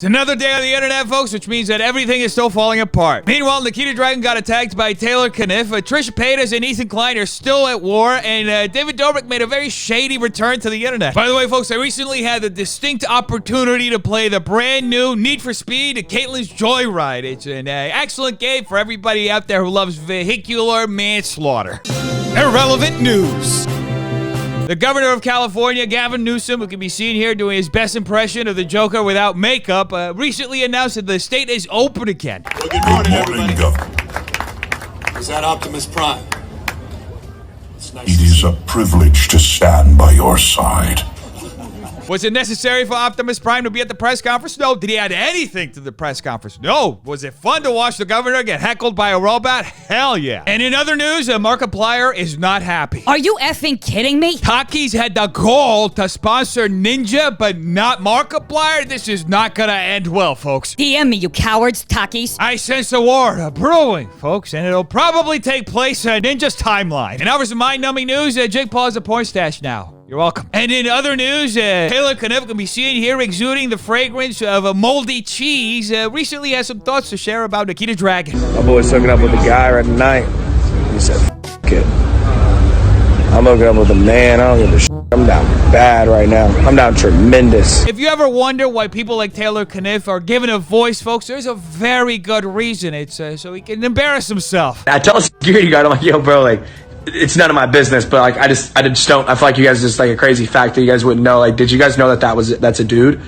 It's another day on the internet, folks, which means that everything is still falling apart. Meanwhile, Nikita Dragun got attacked by Caniff. Trisha Paytas and Ethan Klein are still at war, and David Dobrik made a very shady return to the internet. By the way, folks, I recently had the distinct opportunity to play the brand new Need for Speed Caitlin's Joyride. It's an excellent game for everybody out there who loves vehicular manslaughter. Irrelevant news. The governor of California, Gavin Newsom, who can be seen here doing his best impression of the Joker without makeup, recently announced that the state is open again. Well, good morning, everybody. Is that Optimus Prime? It is a privilege to stand by your side. Was it necessary for Optimus Prime to be at the press conference? No. Did he add anything to the press conference? No. Was it fun to watch the governor get heckled by a robot? Hell yeah. And in other news, Markiplier is not happy. Are you effing kidding me? Takis had the goal to sponsor Ninja, but not Markiplier. This is not gonna end well, folks. DM me, you cowards, Takis. I sense a war brewing, folks, and it'll probably take place in Ninja's timeline. And now for some mind-numbing news, Jake Paul has a porn stash now. You're welcome. And in other news, Caniff can be seen here exuding the fragrance of a moldy cheese. Recently has some thoughts to share about Nikita Dragun. My boy's hooking up with a guy right tonight. He said, F it. I'm hooking up with a man. I don't give a shit. I'm down bad right now. I'm down tremendous. If you ever wonder why people like Caniff are given a voice, folks, there's a very good reason. It's so he can embarrass himself. I tell a security guard, I'm like, yo, bro, like, it's none of my business, but like I just don't. I feel like you guys just like a crazy fact that you guys wouldn't know. Like, did you guys know that's a dude?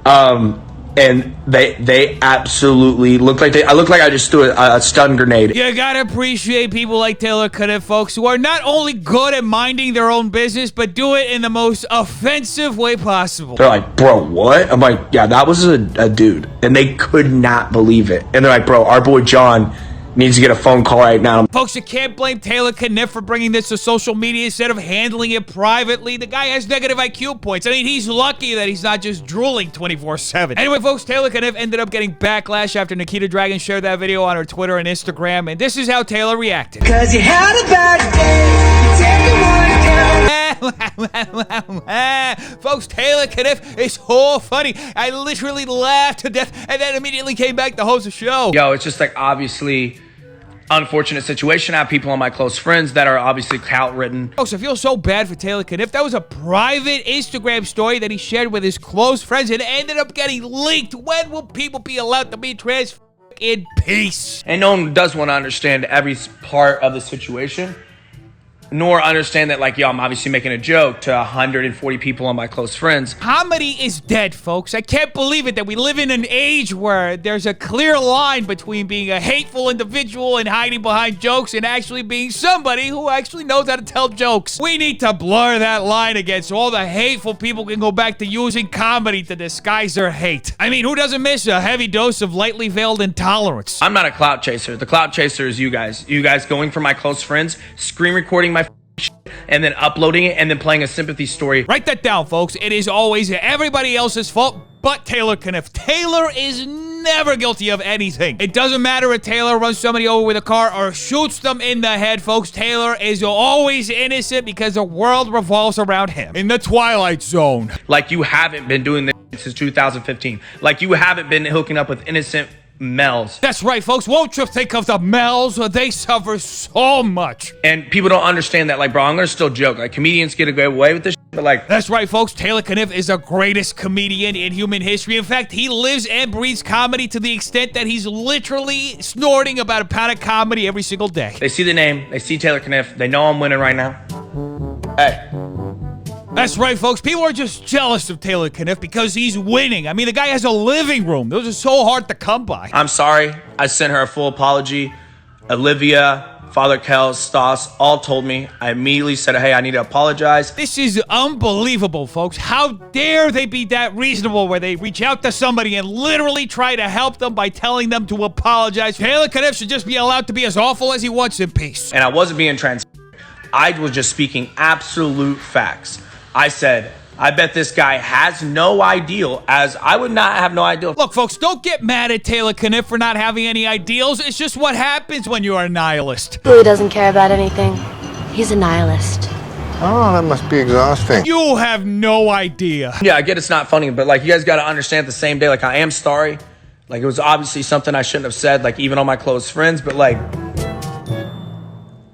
And they absolutely look like I look like I just threw a stun grenade. You gotta appreciate people like Caniff, folks, who are not only good at minding their own business, but do it in the most offensive way possible. They're like, bro, what? I'm like, yeah, that was a dude, and they could not believe it. And they're like, bro, our boy John needs to get a phone call right now. Folks, you can't blame Caniff for bringing this to social media instead of handling it privately. The guy has negative IQ points. I mean, he's lucky that he's not just drooling 24/7. Anyway, folks, Caniff ended up getting backlash after Nikita Dragun shared that video on her Twitter and Instagram, and this is how Taylor reacted. Cause you had a bad day. Folks, Caniff is so funny. I literally laughed to death and then immediately came back to host the show. Yo, it's just like obviously unfortunate situation. I have people on my close friends that are obviously clout-ridden. Folks, I feel so bad for Caniff. That was a private Instagram story that he shared with his close friends and ended up getting leaked. When will people be allowed to be trans in peace? And no one does want to understand every part of the situation, nor understand that, like, yo, I'm obviously making a joke to 140 people on my close friends. Comedy is dead, folks. I can't believe it that we live in an age where there's a clear line between being a hateful individual and hiding behind jokes and actually being somebody who actually knows how to tell jokes. We need to blur that line again so all the hateful people can go back to using comedy to disguise their hate. I mean, who doesn't miss a heavy dose of lightly veiled intolerance? I'm not a clout chaser. The clout chaser is you guys. You guys going for my close friends, screen recording my and then uploading it and then playing a sympathy story. Write that down, folks. It is always everybody else's fault but Caniff. Taylor is never guilty of anything. It doesn't matter if Taylor runs somebody over with a car or shoots them in the head, folks. Taylor is always innocent because the world revolves around him. In the Twilight Zone. Like you haven't been doing this since 2015. Like you haven't been hooking up with innocent males. That's right, folks. Won't you think of the males? They suffer so much. And people don't understand that. Like, bro, I'm gonna still joke. Like, comedians get away with this shit, but like... That's right, folks. Caniff is the greatest comedian in human history. In fact, he lives and breathes comedy to the extent that he's literally snorting about a pound of comedy every single day. They see the name. They see Caniff. They know I'm winning right now. Hey. That's right, folks. People are just jealous of Caniff because he's winning. I mean, the guy has a living room. Those are so hard to come by. I'm sorry. I sent her a full apology. Olivia, Father Kel, Stas, all told me. I immediately said, hey, I need to apologize. This is unbelievable, folks. How dare they be that reasonable where they reach out to somebody and literally try to help them by telling them to apologize. Caniff should just be allowed to be as awful as he wants in peace. And I wasn't being transparent. I was just speaking absolute facts. I said, I bet this guy has no ideal, as I would not have no ideal. Look, folks, don't get mad at Caniff for not having any ideals. It's just what happens when you're a nihilist. He really doesn't care about anything. He's a nihilist. Oh, that must be exhausting. You have no idea. Yeah, I get it's not funny, but like you guys got to understand at the same day, like I am sorry. Like it was obviously something I shouldn't have said, like even on my close friends, but like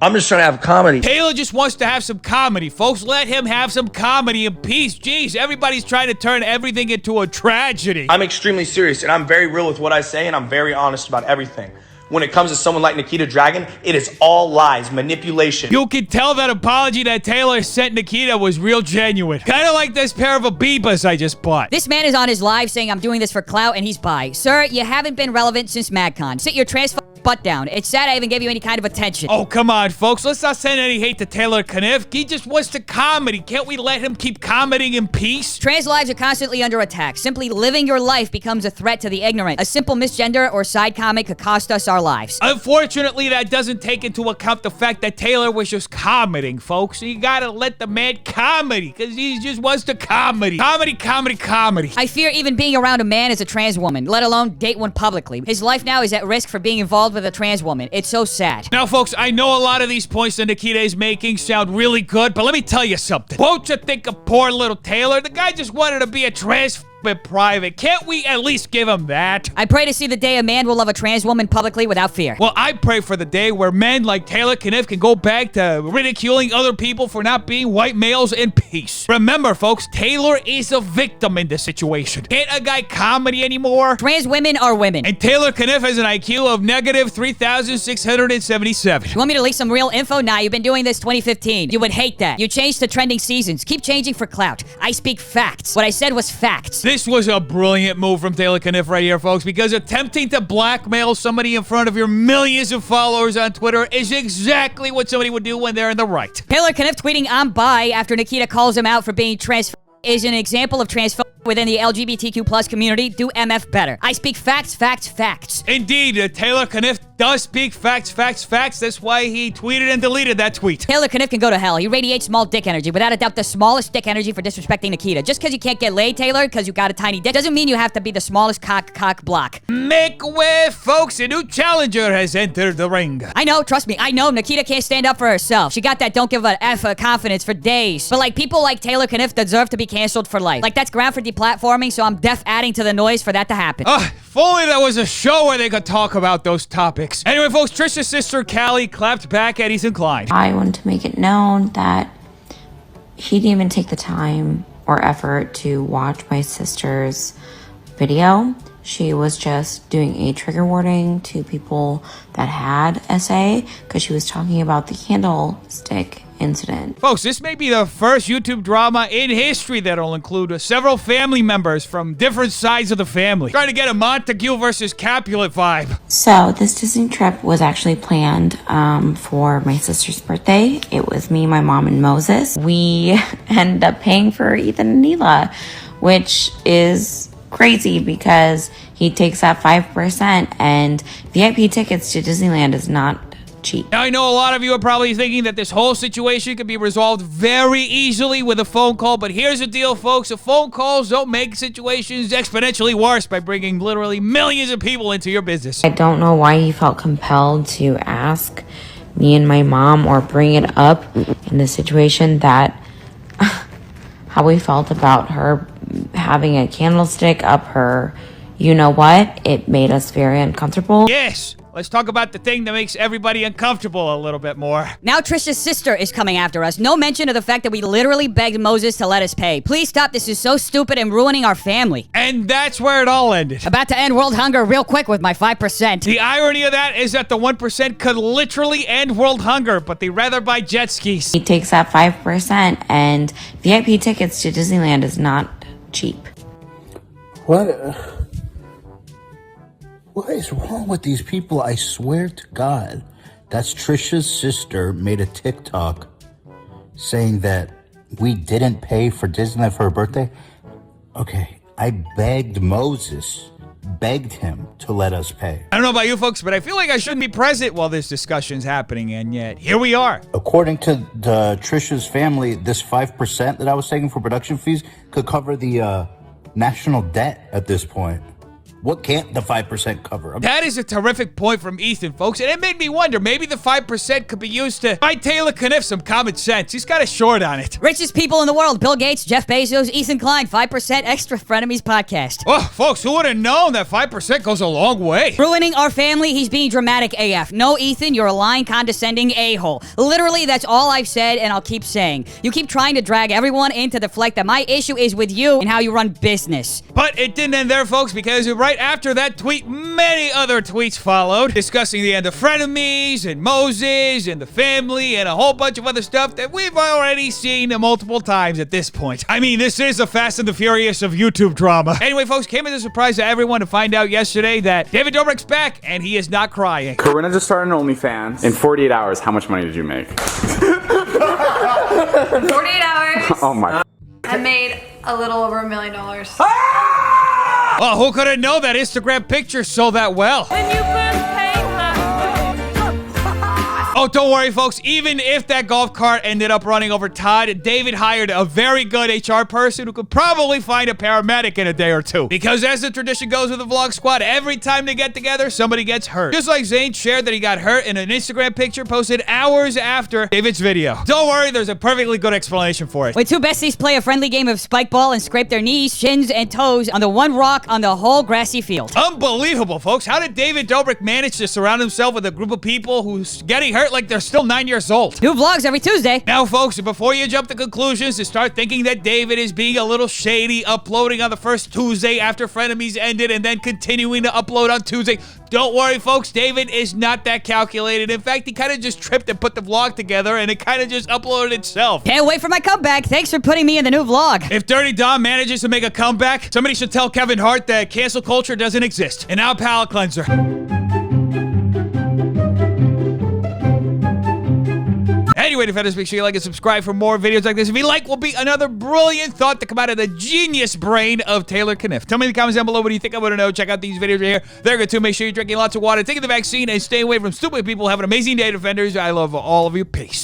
I'm just trying to have comedy. Taylor just wants to have some comedy, folks. Let him have some comedy in peace. Jeez, everybody's trying to turn everything into a tragedy. I'm extremely serious and I'm very real with what I say and I'm very honest about everything. When it comes to someone like Nikita Dragun, it is all lies, manipulation. You can tell that apology that Taylor sent Nikita was real genuine. Kind of like this pair of Abibas I just bought. This man is on his live saying I'm doing this for clout and he's bi. Sir, you haven't been relevant since MagCon. Sit your trans butt down. It's sad I even gave you any kind of attention. Oh, come on, folks. Let's not send any hate to Taylor Caniff. He just wants to comedy. Can't we let him keep commenting in peace? Trans lives are constantly under attack. Simply living your life becomes a threat to the ignorant. A simple misgender or side comment could cost us our lives. Unfortunately, that doesn't take into account the fact that Taylor was just commenting, folks. So you gotta let the man comedy, because he just wants to comedy. Comedy, comedy, comedy. I fear even being around a man as a trans woman, let alone date one publicly. His life now is at risk for being involved with a trans woman. It's so sad. Now, folks, I know a lot of these points that Nikita is making sound really good, but let me tell you something. Won't you think of poor little Taylor? The guy just wanted to be a trans private. Can't we at least give him that? I pray to see the day a man will love a trans woman publicly without fear. Well, I pray for the day where men like Taylor Caniff can go back to ridiculing other people for not being white males in peace. Remember, folks, Taylor is a victim in this situation. Can't a guy comedy anymore? Trans women are women. And Taylor Caniff has an IQ of negative 3,677. You want me to leak some real info? Nah, you've been doing this 2015. You would hate that. You changed to trending seasons. Keep changing for clout. I speak facts. What I said was facts. This was a brilliant move from Taylor Caniff right here, folks, because attempting to blackmail somebody in front of your millions of followers on Twitter is exactly what somebody would do when they're in the right. Taylor Caniff tweeting I'm bi after Nikita calls him out for being trans is an example of transphobia within the LGBTQ plus community. Do MF better. I speak facts, facts, facts. Indeed, Taylor Caniff does speak facts, facts, facts. That's why he tweeted and deleted that tweet. Taylor Caniff can go to hell. He radiates small dick energy. Without a doubt, the smallest dick energy for disrespecting Nikita. Just because you can't get laid, Taylor, because you got a tiny dick, doesn't mean you have to be the smallest cock block. Make way, folks. A new challenger has entered the ring. I know, trust me, I know Nikita can't stand up for herself. She got that don't give a F confidence for days. But like, people like Taylor Caniff deserve to be canceled for life. Like, that's ground for deplatforming, so I'm deaf adding to the noise for that to happen. If only there was a show where they could talk about those topics. Anyway, folks, Trisha's sister, Callie, clapped back at Ethan Klein. I wanted to make it known that he didn't even take the time or effort to watch my sister's video. She was just doing a trigger warning to people that had SA because she was talking about the candlestick incident. Folks, this may be the first YouTube drama in history that'll include several family members from different sides of the family. Trying to get a Montague versus Capulet vibe. So this Disney trip was actually planned for my sister's birthday. It was me, my mom, and Moses. We ended up paying for Ethan and Neela, which is crazy because he takes that 5% and VIP tickets to Disneyland is not cheap. Now, I know a lot of you are probably thinking that this whole situation could be resolved very easily with a phone call, but here's the deal, folks. Phone calls don't make situations exponentially worse by bringing literally millions of people into your business. I don't know why he felt compelled to ask me and my mom or bring it up in the situation that how we felt about her having a candlestick up her, you know what? It made us very uncomfortable. Yes. Let's talk about the thing that makes everybody uncomfortable a little bit more. Now Trisha's sister is coming after us. No mention of the fact that we literally begged Moses to let us pay. Please stop. This is so stupid and ruining our family. And that's where it all ended. About to end world hunger real quick with my 5%. The irony of that is that the 1% could literally end world hunger, but they rather buy jet skis. He takes that 5% and VIP tickets to Disneyland is not cheap. What is wrong with these people? I swear to God. That's Trisha's sister made a TikTok saying that we didn't pay for Disneyland for her birthday. Okay, I begged Moses, begged him to let us pay. I don't know about you folks, but I feel like I shouldn't be present while this discussion's happening, and yet here we are. According to Trisha's family, this 5% that I was taking for production fees could cover the national debt at this point. What can't the 5% cover? That is a terrific point from Ethan, folks, and it made me wonder, maybe the 5% could be used to buy Taylor Caniff some common sense. He's got a short on it. Richest people in the world, Bill Gates, Jeff Bezos, Ethan Klein, 5% extra Frenemies podcast. Oh, folks, who would have known that 5% goes a long way? Ruining our family, he's being dramatic AF. No, Ethan, you're a lying, condescending a-hole. Literally, that's all I've said, and I'll keep saying. You keep trying to drag everyone in to deflect that my issue is with you and how you run business. But it didn't end there, folks, because right after that tweet, many other tweets followed, discussing the end of frenemies and Moses and the family and a whole bunch of other stuff that we've already seen multiple times at this point. I mean, this is the Fast and the Furious of YouTube drama. Anyway, folks, came as a surprise to everyone to find out yesterday that David Dobrik's back, and he is not crying. Corinna just started an OnlyFans. In 48 hours, how much money did you make? 48 hours. Oh my. I made a little over $1 million. Well, who could have known that Instagram picture sold that well? When you first paid Oh, don't worry, folks. Even if that golf cart ended up running over Todd, David hired a very good HR person who could probably find a paramedic in a day or two. Because as the tradition goes with the Vlog Squad, every time they get together, somebody gets hurt. Just like Zane shared that he got hurt in an Instagram picture posted hours after David's video. Don't worry, there's a perfectly good explanation for it. When two besties play a friendly game of spike ball and scrape their knees, shins, and toes on the one rock on the whole grassy field. Unbelievable, folks. How did David Dobrik manage to surround himself with a group of people who's getting hurt like they're still 9 years old? New vlogs every Tuesday. Now, folks, before you jump to conclusions and start thinking that David is being a little shady, uploading on the first Tuesday after Frenemies ended and then continuing to upload on Tuesday, don't worry, folks. David is not that calculated. In fact, he kind of just tripped and put the vlog together, and it kind of just uploaded itself. Can't wait for my comeback. Thanks for putting me in the new vlog. If Dirty Dom manages to make a comeback, somebody should tell Kevin Hart that cancel culture doesn't exist. And now, palate cleanser. Anyway, defenders, make sure you like and subscribe for more videos like this. If you like, will be another brilliant thought to come out of the genius brain of Taylor Caniff. Tell me in the comments down below what do you think I want to know. Check out these videos right here. They're good too. Make sure you're drinking lots of water, taking the vaccine, and stay away from stupid people. Have an amazing day, defenders. I love all of you. Peace.